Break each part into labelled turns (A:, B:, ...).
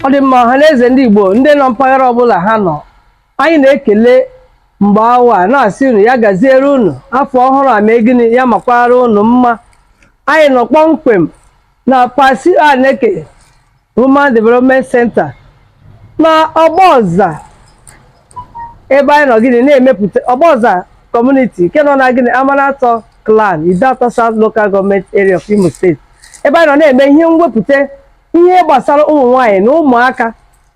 A: ọ dị mma ọhaneze ndị Igbo ndị nọ mpaghara ọbụla ha nọ, anyị na-ekele mgbe awa na-asị unu ya gaziere unu afọ ọhụrụ a mee gịnị ya makwara unu mma. Anyị nọ kpọmkwem na Paschal Anaeke Women Development Center na Ọgbọọza, ebe anyị nọ gịnị na-emepụta Ọgbọọza Community nke nọ na gịnị Amanatọ Clan, Idatọ South Local Government Area of Imo State, ebe anyị nọ na-eme ihe mwepụta ihe gbasara ụmụ nwanyị na ụmụaka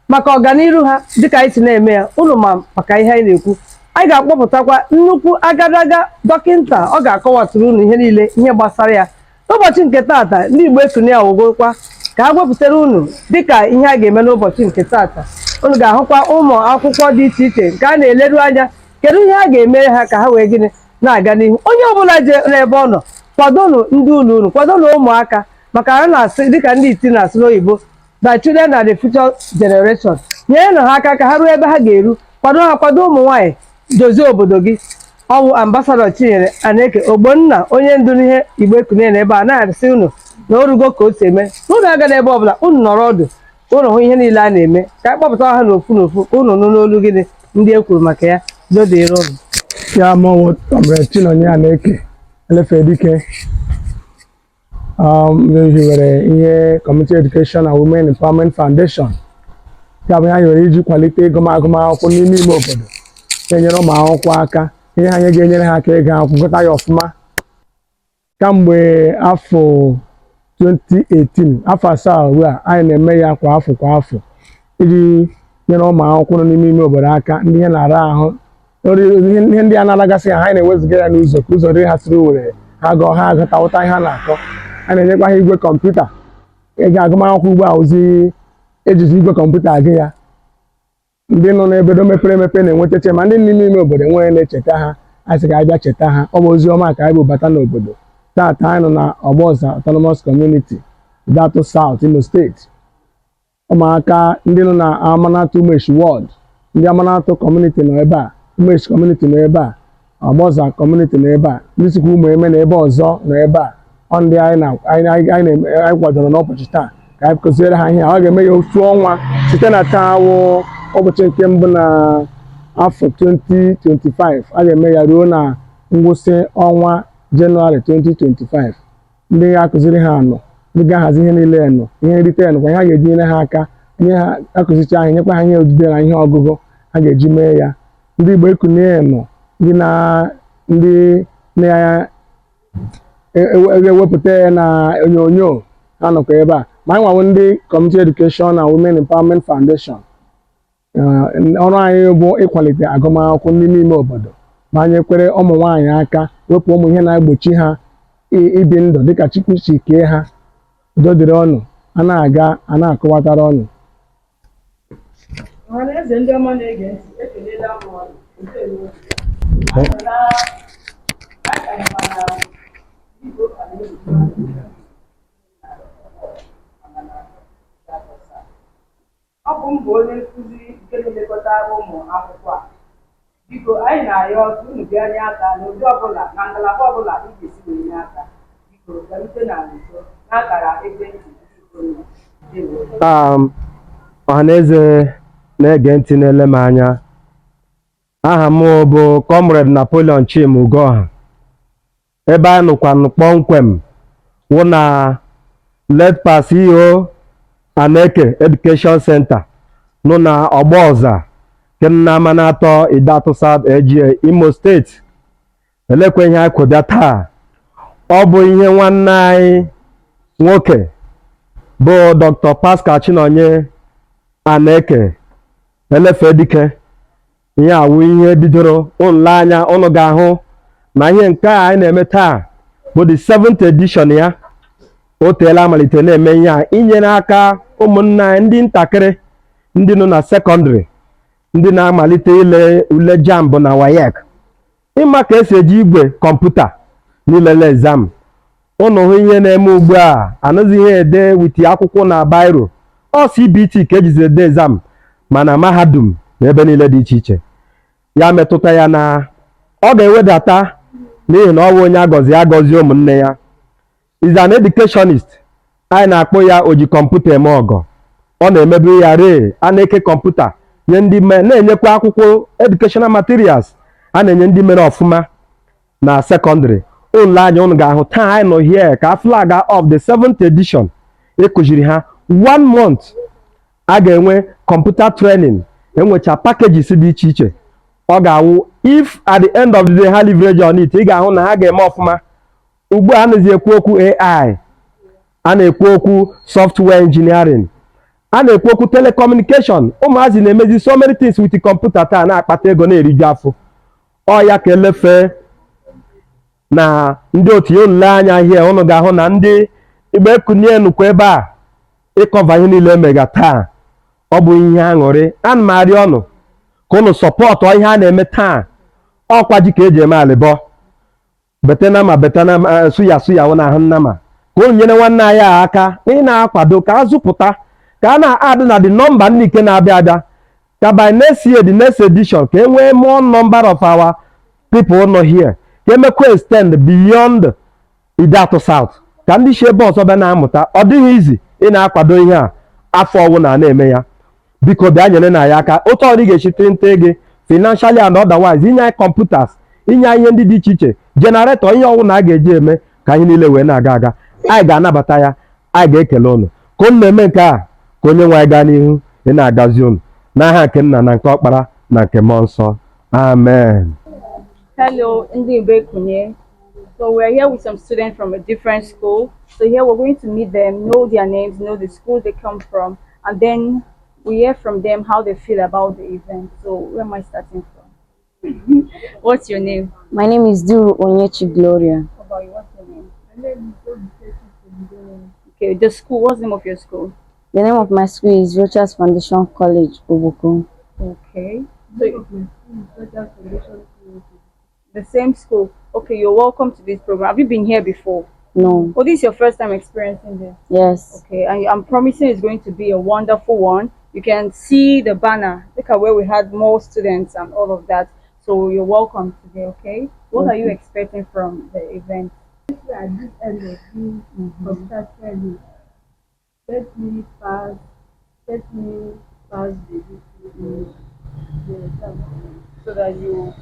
A: maka ọganiru ha dịka anyị si na-eme ya. Unu ma maka ihe anyị na-ekwu. Anyị ga-akpọpụtakwa nnukwu agadaga dọkịnta, ọ ga-akọwatụrụ unu ihe niile ihe gbasara ya. N'ụbọchị nke taata ndị Igbo ekuni awụgokwa ka ha wepụtara unu dịka ihe a ga-eme n'ụbọchị nke taata. Unu ga-ahụkwa ụmụ akwụkwọ dị iche iche nke a na-eleru anya kedu ihe a ga-emere ha ka ha wee gịnị na-aga n'ihu. Onye ọbụla je n'ebe ọ nọ, kwadonu ndị ụlọ unu, kwadonu ụmụaka, maka ha na-asị dịka ndị iti na-asị n'oyibo, the children are the future generation. Nyere ha aka ka ha ruo ebe ha ga-eru. Kwado ha, kwado ụmụ nwaanyị, dozie obodo gị. Ọwụ ambasadọ Chinonye Anaeke Ogbonna, onye ndu n'ihe Igbo ekune ebe a na-arịsị unu na orugo ka o si eme. Unu agada ebe ọbụla, unu nọrọ ọdụ, unu hụ ihe niile a na-eme, ka anyị kpọpụta ha n'ofu n'ofu, unu nụ n'olu gịnị ndị e kwuru maka ya. Dodere unu.
B: Ya mọwụ Comrade Chinonye Anaeke Elefedike, hiwere ihe Community Education and Women Empowerment Foundation. Ya bụ ya nyere iji kwalite agụmakwụkwọ n'ime ime obodo, na-enyere ụmụ akwụkwọ aka, ihe anyị ga-enyere ha aka ịga akwụkwọ gụta ya ọfụma. Kamgbe afọ 2018, afọ asaa ugbu a, anyị na-eme ya kwa afọ iji nyere ụmụ akwụkwọ nọ n'ime ime obodo aka, ndị ihe na-ara ahụ, ihe ndị a na-alagasị ha, anyị na-eweziga ya n'ụzọ ka ụzọ dị ha siri were ha gụọ ha agụta ihe ha na-akọ. A na-enyekwa ha igwe kọmputa. Ị ga-agụmakwụkwọ ugbu a ozi ejizi igwe kọmputa agụ ya. Ndị nọ n'obodo mepere emepe na-enwetache, ma ndị n'ime ime obodo enweghị na-echeta ha, a sị ka anyị bịa cheta ha. Ọ bụ ozi ọma ka anyị bụ bata n'obodo. Taata anyị nọ na Ọgbọọza Autonomous Community, Idatọ South, Imo State. Ụmụaka ndị nọ na Amanatọ Umeshi Ward, ndị Amanatọ Community nọ ebe a, Umeshi Community nọ ebe a, Ọgbọọza Community nọ ebe a, ndị sikwa ụmụ eme na ebe ọzọ nọ ebe a. Ọ ndị anyị kwadoro n'ụbọchị taa ka anyị kụziere ha ihe. Ọ ga-eme ya otu ọnwa site na taa wụ ụbọchị nke mbụ na afọ 2025. A ga-eme ya ruo na ngwụsị ọnwa Jenụwarị 2025. Ndị ga-akụziri ha nọ, ndị ga-ahazi ihe niile nọ, ihe nrite ya nọkwa ihe ha ga-eji nyere ha aka, ihe ha akụzicha ha, nyekwa ha ihe odide na ihe ọgụgụ ha ga-eji mee ya. Ndị Igbo ekune nọ, ndị na-ewepụta ya na onyonyo ha nọkwa ebe a. Ma anyị nwawo ndị Community Education and Women Empowerment Foundation, ọrụ anyị bụ ịkwalite agụmakwụkwọ ndị n'ime obodo, ma anyị kwere ụmụ nwaanyị aka, wepụ ụmụ ihe na-egbochi ha ibi ndụ dịka Chukwu si kee ha. Udo dịrị ọnụ, a na-aga a na-akọwatara ọnụ.
A: Ọhaneze ndị ọma na-ege ntị, ekelela m ọnụ. Ọ bụ mbụ onye nkụzi nke na-elekọta ụmụ akwụkwọ a. Biko anyị na-arịọ ọtụ unu bịa nye aka n'ụdị ọbụla na ngalaba ọbụla ị ga-esi wee nye aka. Biko bịarute na nso n'akara ekwentị.
C: Ọhaneze na-ege ntị na-ele m anya. Aha m bụ Comrade Napoleon Chimugoha. Ebe anyị nụkwanụ kpọmkwem wụ na led Paschal Anaeke Education Center nọ na Ọgbọọza nke na Amanatọ Idatọ South AGA Imo State. Elekwe ihe anyị kwụbịa taa, ọ bụ ihe nwanne anyị nwoke bụ Dr. Paschal Chinonye Anaeke Elefedike. Ihe awụ ihe bidoro ụlọ anya, ụnụ ga-ahụ na ihe nke a anyị na-eme taa bụ the 7th edition ya. O teela amalite na-eme ihe a inyere aka ụmụnna anyị ndị ntakịrị, ndị nọ na sekọndịrị, ndị na-amalite ile ule JAMB na WAEC, ịma ka esi eji igwe kọmputa n'ilele exam. Ụnụ hụ ihe na-eme ugbu a, anụzi ihe ede witi akwụkwọ na bairo. Ọ CBT ka ejizi ede exam, mana mahadum na ebe niile dị iche iche. Ya metụta ya na ọ ga-ewedata n'ihi na ọ bụ onye agọzi ụmụnne ya. Is an educationist. Anyị na-akpọ ya oji kọmputa eme ọgọ. ọ na-emebu ya ree Anaeke kọmputa nye ndị na-enyekwa akwụkwọ educational materials a na-enye ndị mere ọfụma na sekọndịrị. Ụlọ anya unu ga-ahụ taa anyị nọ here ka flag of the 7th edition ekụziri ha 1 month a ga-enwe kọmputa training, enwecha packages dị iche iche. Ọ ga-awụ if at the end of the day ha leverage on it, ị ga-ahụ na ha ga-eme ọfụma. Ugbu a na-ezi ekwu okwu AI, a na-ekwu okwu software engineering, a na-ekwu okwu telecommunication. Ụmụazị na-emezi so many things with kọmputa taa na-akpata ego na-eriju afọ. Ọ ya ka elefe na ndị otu ya nle anya ihe unu ga-ahụ na ndị igbe kunye nukwu ebe a ịkọva ihe niile emega taa. Ọ bụ ihe aṅụrị. Ana m arịọ ọnụ ka unu sọpọtụ ihe a na-eme taa. Ọkwa ji ka eji eme alịbọ betana suya wụ na ahụ nnama ka unu nyere nwanne anyị aka ị na-akwado ka a zụpụta ka a na-adị na the nọmba ndị ike na-abịa abịa ka by next year the next edition ka e nwee more number of our people nọ here, ka emekwa extend beyond Idatụ South ka ndị shi ebe ọzọ bịa na-amụta. Ọ dịghị izi ị na-akwado ihe a afọ ọwụna na-eme ya. Biko bịa nyere na ya aka otu ọrụ ị ga-echite nte gị financially and otherwise, inye anyị computers, inye anyị ihe ndị dị iche iche, generator, ihe ọwụna a ga-eji eme ka anyị niile wee na-aga aga. Anyị ga-anabata ya, anyị ga-ekele unu ka unu na-eme nke a ka onye nwe anyị gaa n'ihu ị na-agazi unu n'aha nke Nna na nke Ọkpara na nke Mmụọ Nsọ. Amen.
D: Hello, Ndi Kunye. So we're here with some students from a different school. So here we're going to meet them, know their names, know the school they come from, and then we hear from them how they feel about the event. So where am I starting from? What's your name?
E: My name is Duru Onyechi Gloria.
D: How about you? What's your name? Okay, the school, what's the name of your school?
E: The name of my school is Rochas Foundation College, Obokun.
D: Okay. So the same school. Okay, you're welcome to this program. Have you been here before?
E: No.
D: Oh, this is your first time experiencing this?
E: Yes.
D: Okay, and I'm promising it's going to be a wonderful one. You can see the banner. Look at where we had more students and all of that. So you're welcome today, okay? What are you expecting from the event?
F: At this end of this computer training, let me pass the exam.
D: So that you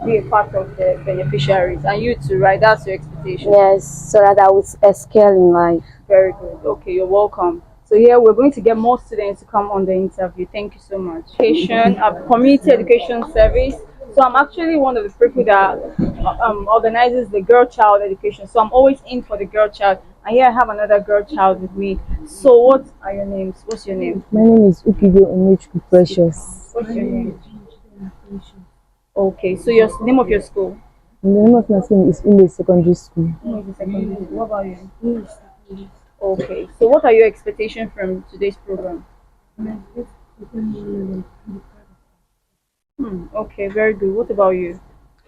D: be a part of the beneficiaries and you too, right? That's your expectation.
E: Yes, so that I will excel in life.
D: Very good. Okay, you're welcome. So here we're going to get more students to come on the interview. Thank you so much. Education, community education service. So I'm actually one of the people that organizes the girl child education. So I'm always in for the girl child. And here I have another girl child with me. So what are your names? What's your name?
E: My name is Ukigo Onyechi Precious.
D: What's your name? Okay, so your name of your school?
E: And the name of my school is Ule Secondary School.
D: What about you? Okay, so what are your expectations from today's program? Okay, very good. What about you?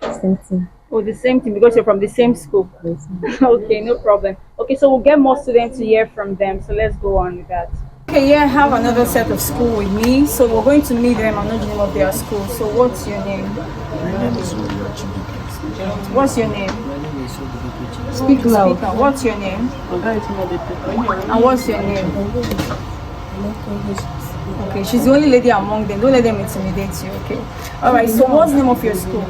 E: Same thing.
D: Oh, the same thing because you're from the same school.
E: Yes.
D: Okay, no problem. Okay, so we'll get more students to hear from them. So let's go on with that. Okay, yeah, I have another set of school with me. So we're going to meet them and know the name of their school. So what's your name?
G: My name is
D: What's your name?
E: Speak loud.
D: Speaker. What's your name? And what's your name? Okay, she's the only lady among them. Don't let them intimidate you, okay? Alright, so what's the name of your school?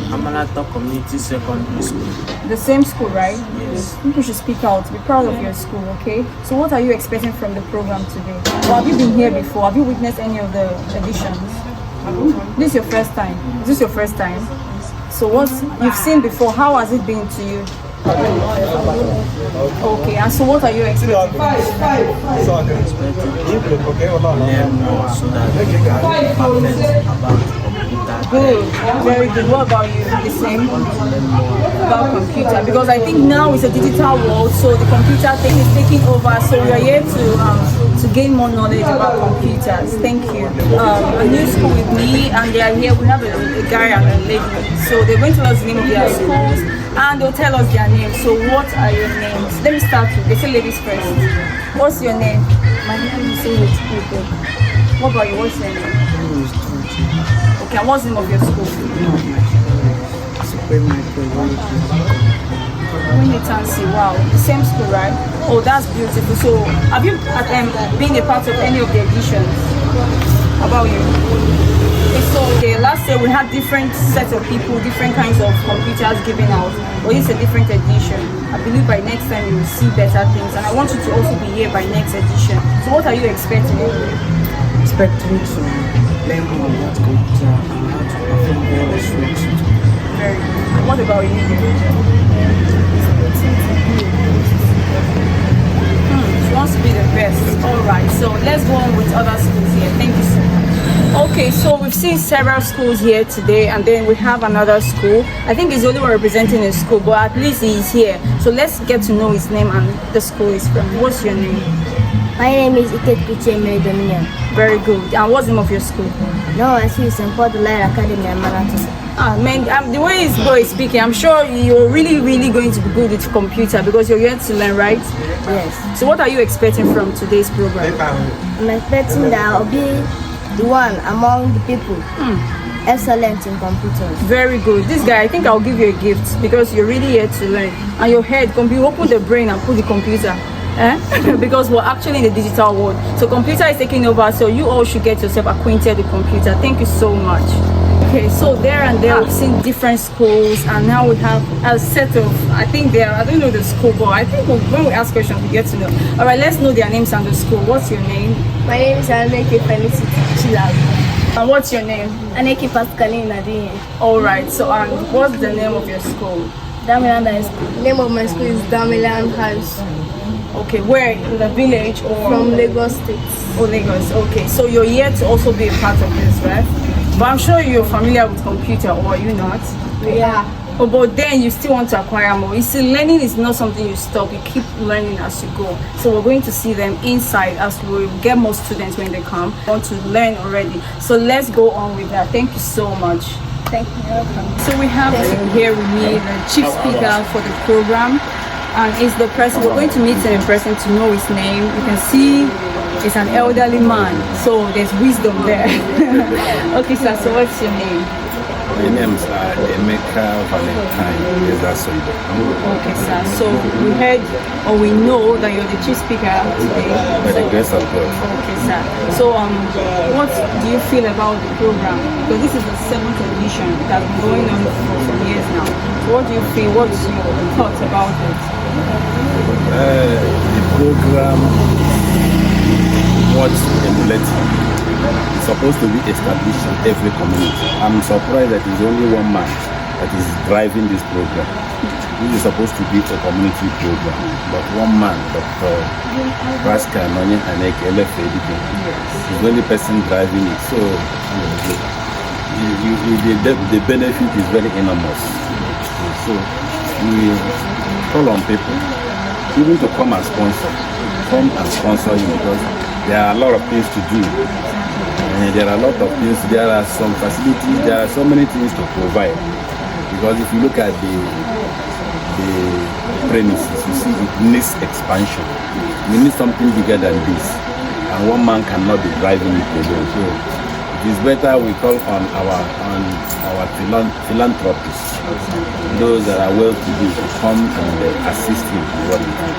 G: Amanata Community Secondary School.
D: The same school, right?
G: Yes.
D: I think you should speak out. Be proud of your school, okay? So what are you expecting from the program today? Or have you been here before? Have you witnessed any of the editions? This is your first time. Is this your first time? So what you've seen before, how has it been to you? Okay, and so what are you expecting?
G: Learn more so that we can be perfect about computer.
D: Good, very good. What about you? The same? About computer? Because I think now it's a digital world, so the computer thing is taking over. So we are here to gain more knowledge about computers. Thank you. A new school with me, and they are here. We have a guy and a lady. So they're going to tell us the name of their schools, and they'll tell us their names. So what are your names? Let me start with, they say ladies first. What's your name?
E: My name is Ukigo.
D: What about you? What's your name? Okay, and what's the name of your school? Winitansi, wow. The same school, right? Oh, that's beautiful. So, have you been a part of any of the editions? How about you? Okay, so last year we had different sets of people, different kinds of computers given out. But it's a different edition. I believe by next time you will see better things. And I want you to also be here by next edition. So what are you expecting?
G: Expecting to learn more about computer and how to perform all the students.
D: Very good. And what about you? She wants to be the best. All right. So let's go on with other schools here. Thank you so much. Okay, so we've seen several schools here today, and then we have another school. I think he's the only one representing a school, but at least he's here. So let's get to know his name and the school he's from. What's your name?
H: My name is Anaeke Dominion.
D: Very good. And what's the name of your school?
H: No, I see St. Paul Academy and Marathon.
D: Ah, man, the way this boy is speaking, I'm sure you're really going to be good with computer because you're here to learn, right?
H: Yes.
D: So what are you expecting from today's program?
H: I'm expecting that I'll be the one among the people excellent in computers.
D: Very good. This guy, I think I'll give you a gift because you're really here to learn. And your head can be open the brain and put the computer. Because we're actually in the digital world. So computer is taking over, so you all should get yourself acquainted with computer. Thank you so much. Okay, so there and there we've seen different schools, and now we have a set of, I think I don't know the school, but I think when we ask questions we get to know. All right, let's know their names and the school. What's your name?
H: My name is Anaeke Chilab.
D: And what's your name?
H: Anaeke Paschal.
D: All right, so what's the name of your school?
H: Damiland High School. The name of my school is Damiland High School.
D: Okay, where in the village or
H: from Lagos State?
D: Oh, Lagos. Okay, so you're here to also be a part of this, right? But I'm sure you're familiar with computer, or are you not?
H: Yeah.
D: Oh, but then you still want to acquire more. You see, learning is not something you stop. You keep learning as you go. So we're going to see them inside as we get more students when they come. Want to learn already. So let's go on with that. Thank you so much.
H: Thank you.
D: So we have here with me the chief speaker for the program. And it's the person, we're going to meet him in person to know his name. You can see it's an elderly man, so there's wisdom there. Okay, sir, so what's your name?
I: My name is Anaeke Valentine.
D: Okay, sir, so we heard or we know that you're the chief speaker today.
I: By the grace of God.
D: Okay, sir. So what do you feel about the program? Because this is the 7th edition. It has been going on for some years now. So what do you feel? What's your thoughts about it?
I: The program was emulating. It's supposed to be established in every community. I'm surprised that it's only one man that is driving this program. This is supposed to be a community program, but one man, Dr. Paschal, Chinonye, Anaeke, is the only person driving it. So the benefit is very enormous. So we call on people even to come and sponsor you, because there are a lot of things to do. And there are a lot of things, there are some facilities, there are so many things to provide. Because if you look at the premises, you see it needs expansion. We need something bigger than this. And one man cannot be driving it alone. So it is better we call on our philanthropists, those that are well to do, to come and assist in what we do.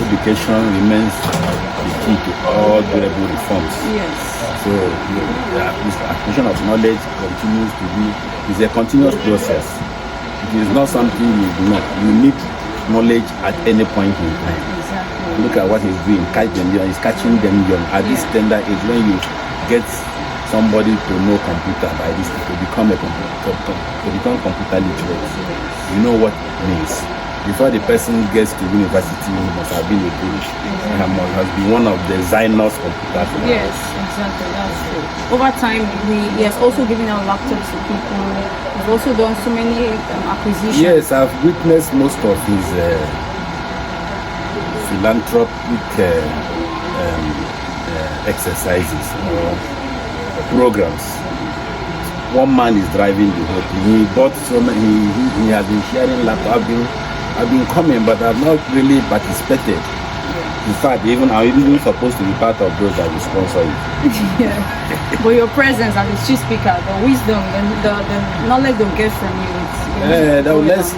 I: Education remains the key to all durable reforms.
D: Yes.
I: So the acquisition of knowledge continues to be, is a continuous process. It is not something you do not. You need knowledge at any point in time.
D: Exactly.
I: Look at what he's doing, catch them young, he's catching them young. At this tender age, when you get somebody to know computer by this, to become computer literate, you know what it means. Before the person gets to university, he must have been a British, and must have been one of the designers computers.
D: Yes, exactly, that's true. Over time, he has also given out laptops to people. We've also done so many acquisitions.
I: Yes, I've witnessed most of his philanthropic exercises or programs. One man is driving the whole thing. He bought so many, he has been sharing laptops. I've been coming, but I've not really participated. In fact, even I'm even supposed to be part of those that will sponsor you.
D: Yeah. But your presence as a chief speaker, the wisdom, the knowledge they'll get from you.
I: Let's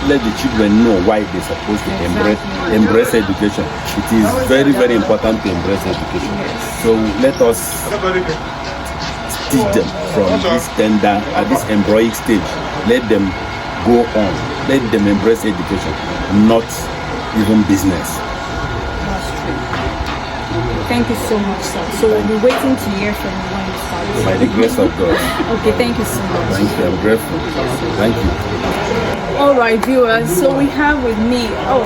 I: let the children know why they're supposed to embrace education. It is very, very important to embrace education.
D: Yes.
I: So let us teach them from this tender at this embryonic stage. Let them go on. Let them embrace education, not even business.
D: That's true. Thank you so much, sir. So we'll be waiting to hear from you when you start.
I: By the grace of God.
D: Okay, thank you so much.
I: Thank you. I'm grateful. Thank you.
D: All right, viewers. So we have with me. Oh,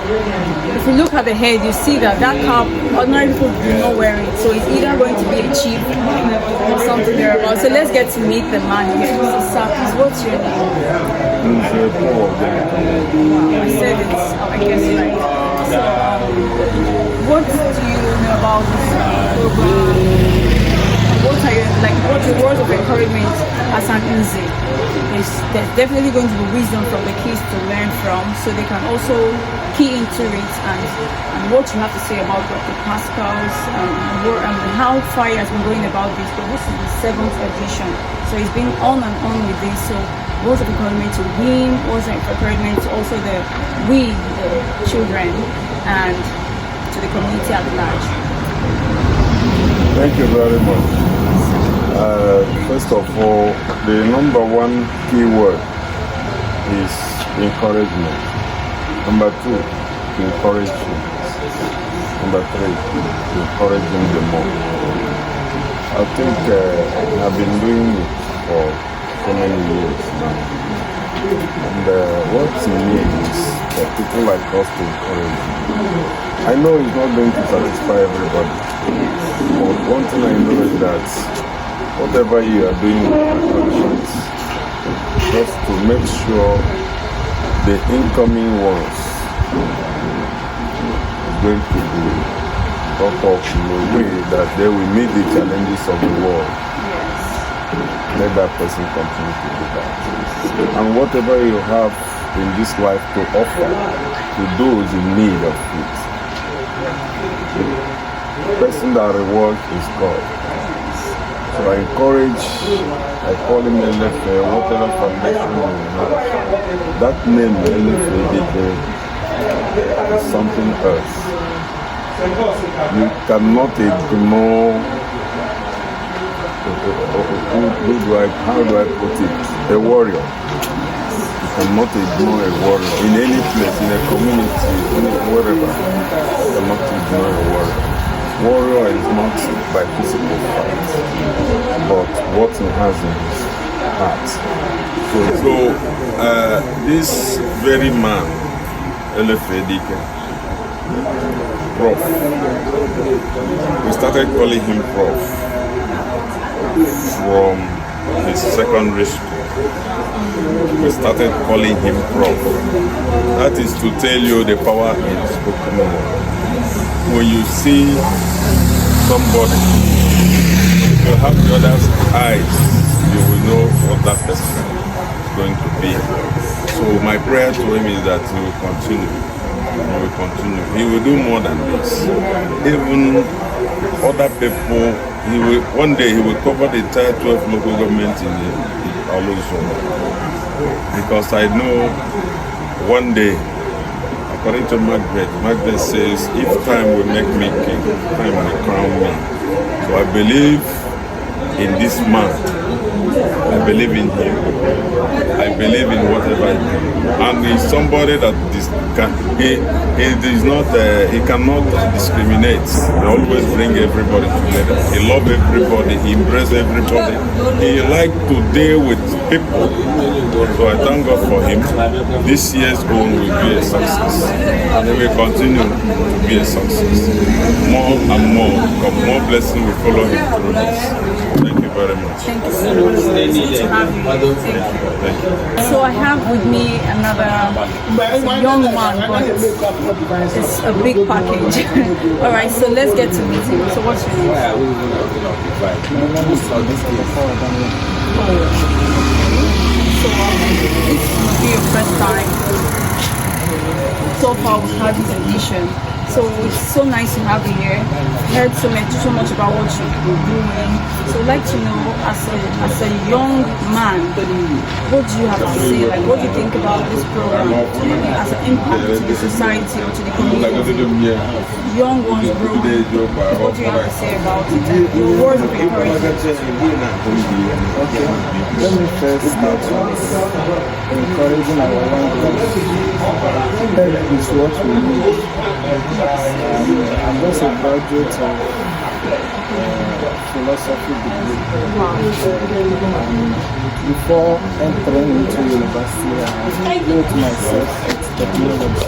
D: if you look at the head, you see that cap, ordinary people do not wear it. So it's either going to be a chief or something thereabout. So let's get to meet the man here. So, sir, please, what's your name? I said it. I guess right. So, what do you know about this program? What are your words of encouragement as an easy? There's definitely going to be wisdom from the kids to learn from, so they can also key into it and what you have to say about Dr. Paschal's how far he has been going about this. But this is the 7th edition, so he's been on and on with this. So words of encouragement to him, words of encouragement to also the children and to the community at large.
J: Thank you very much. First of all, the number one key word is encouragement. Number 2, to encourage him. Number 3, to encourage him the more. I think I've been doing it for so many years now. And what he needs is for people like us to encourage him. I know it's not going to satisfy everybody, but one thing I know is that whatever you are doing with your conscience, just to make sure the incoming ones are going to be brought up in a way that they will meet the challenges of the world. Let that person continue to do that. And whatever you have in this life to offer to those in need of it, the person that rewards is God. So I call him Anaeke, whatever foundation you have. That name, Anaeke, is something else. You cannot ignore, how do I put it, a warrior. You cannot ignore a warrior in any place, in a community, wherever. You cannot ignore a warrior. Warrior is not by physical fight, but what he has in his heart. So this very man, Anaeke, Prof, we started calling him Prof from his secondary school. We started calling him Prof. That is to tell you the power in spoken word. When you see somebody, if you have the other's eyes, you will know what that person is going to be. So my prayer to him is that he will continue. He will continue. He will do more than this. Even other people, one day he will cover the entire 12 local governments in the zone. Because I know one day, according to Macbeth says, if time will make me king, time will crown me. So I believe in this man. I believe in him. I believe in whatever he does. And he's somebody that he cannot discriminate. He always bring everybody together. He loves everybody. He embraces everybody. He likes to deal with people. So I thank God for him. This year's own will be a success. And it will continue to be a success. More and more. More blessing will follow him through this. Thank you very much.
D: Thank you so much. It's good to have you. Thank you. So I have with me another young man, but it's a big package. All right, so let's get to meet him. So what's your name? So this will be your first time. So far we've had this edition. So it's so nice to have you here. Heard so much about what you're doing. So I'd like to know, as a young man, what do you have to say? Like, what do you think about this program as an impact to the society or to the community? Young ones growing. What do you have to say about it? And your words of encouragement.
K: Okay, let me first start with encouraging our young ones. That is what we need. I'm just a graduate of philosophy degree. Before entering into university, I built myself at technology.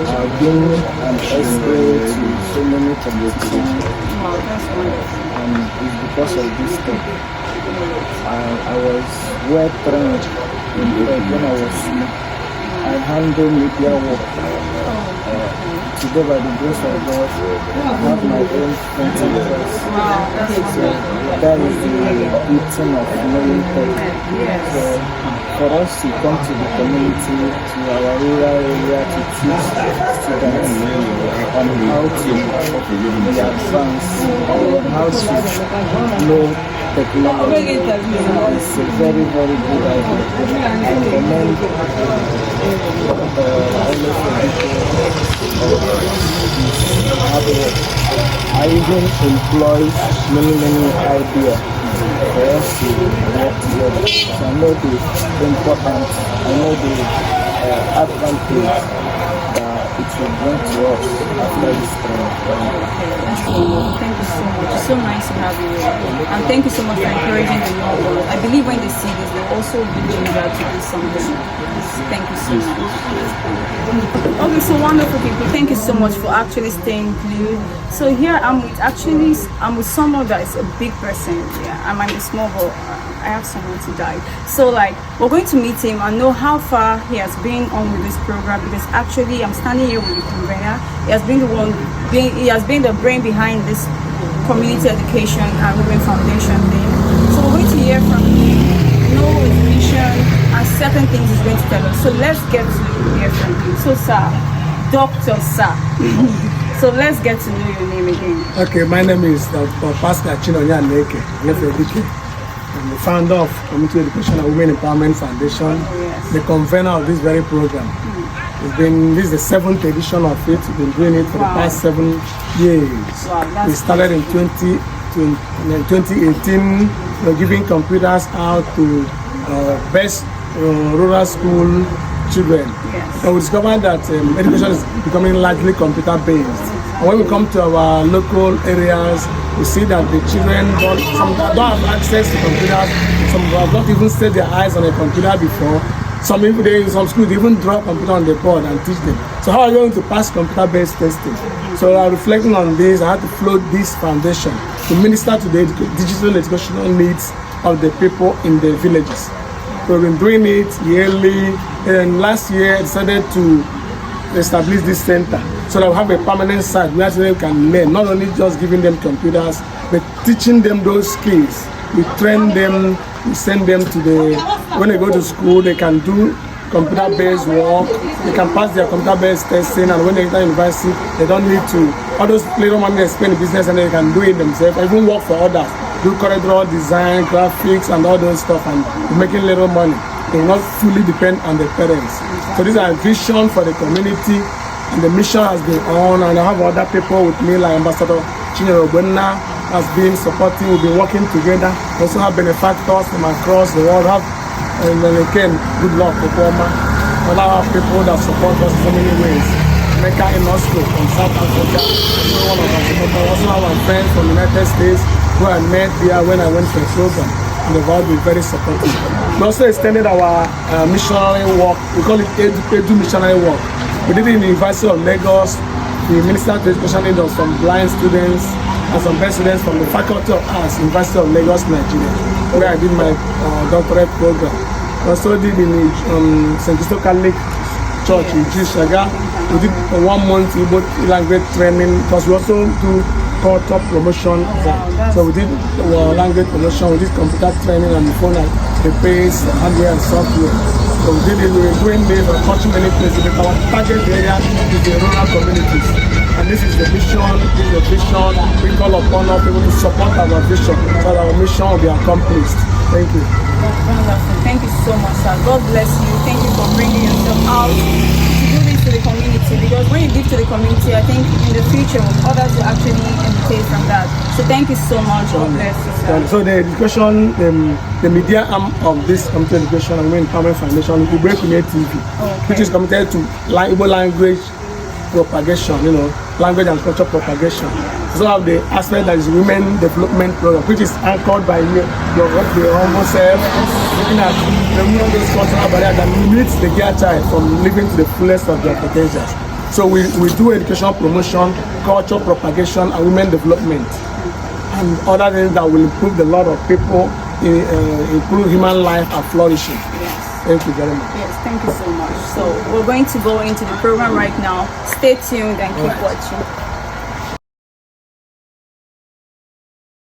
K: I've been an expert to so many competitions. And it's because of this thing. I was well trained when I was small. I handle media work. Today, by the grace of God, I have my own printing press. So that is the good thing of knowing tech. So for us to come to the community, to our rural area, to teach students on how to be advanced, how to know technology, it's a very, very good idea. I recommend I even employ many ideas for us to work together. So I know the importance, I know the advantage that it will bring to us after this training.
D: Thank you so much. It's so nice to have you here. And thank you so much for encouraging the young ones. I believe when they see this, they'll also be eager to do something. Thank you so much. Okay, so wonderful people. Thank you so much for actually staying glued. So here I'm with someone that is a big person. Yeah, I'm a small boy. I have someone to die. So like we're going to meet him and know how far he has been on with this program, because actually I'm standing here with the convener. He has been the brain behind this community education and women foundation thing. So we're going to hear from him, know his vision and certain things he's going to tell us. So let's get to hear from him. So sir, Dr. Sir. So let's get to know your name again.
B: Okay, my name is Dr. Paschal Chinonye Anaeke. I'm the founder of Community Education and Women Empowerment Foundation, the convener of this very program. This is the 7th edition of it. We've been doing it for the past 7 years. We started in 2018, giving computers out to best rural school children. And we discovered that education is becoming largely computer-based. And when we come to our local areas, we see that the children some don't have access to computers, some have not even set their eyes on a computer before. Some schools even draw a computer on the board and teach them. So how are you going to pass computer-based testing? So reflecting on this, I had to float this foundation to minister to the digital educational needs of the people in the villages. So we've been doing it yearly, and last year I decided to establish this center so that we have a permanent site where they can learn, not only just giving them computers, but teaching them those skills. We train them, we send them to when they go to school, they can do computer-based work, they can pass their computer-based testing, and when they enter university, they don't need to, all those little money they spend in business and they can do it themselves, even work for others, do corridor design, graphics, and all those stuff, and making little money. They will not fully depend on their parents. So this is a vision for the community, and the mission has been on, and I have other people with me like Ambassador Chinonye has been supporting. We've been working together. We also have benefactors from across the world. And then again, good luck, Obama. All our people that support us in so many ways. Anaeke in Oslo from South Africa, one of our supporters. Also our friends from the United States who I met here when I went for a program. And they've all been very supportive. We also extended our missionary work. We call it Edu missionary work. We did it in the University of Lagos. We ministered to education needs of some blind students and some best students from the Faculty of Arts, University of Lagos, Nigeria, where I did my doctorate program. I also did in St. Christopher Catholic Church in Chishaga. We did a 1 month Igbo language training, because we also do culture promotion. So we did language promotion, we did computer training and phone repairs, hardware and software. So we were doing this, we're touching many places. Our target area is the rural communities. And this is the vision. We call upon all people to support our vision so that our mission will be accomplished. Thank you.
D: That's wonderful. Thank you so much, sir. God bless you. Thank you for bringing yourself out to do this to the community, because when you give to the community, I think in the future others will actually imitate from that. So thank you so much. God bless you, sir.
B: So the education, the media arm of this Community Education and Women Empowerment Foundation is Chinonye TV, which is committed to Igbo language propagation, language and culture propagation. So have the aspect that is women development program, which is anchored by the Homo self, looking at removing those cultural barriers that limits the girl child from living to the fullest of their potentials. So we do education promotion, culture propagation, and women development, and other things that will improve the lot of people, improve human life and flourishing. Thank you very much.
D: Yes, thank you so much. So we're going to go into the program right now. Stay tuned and keep watching.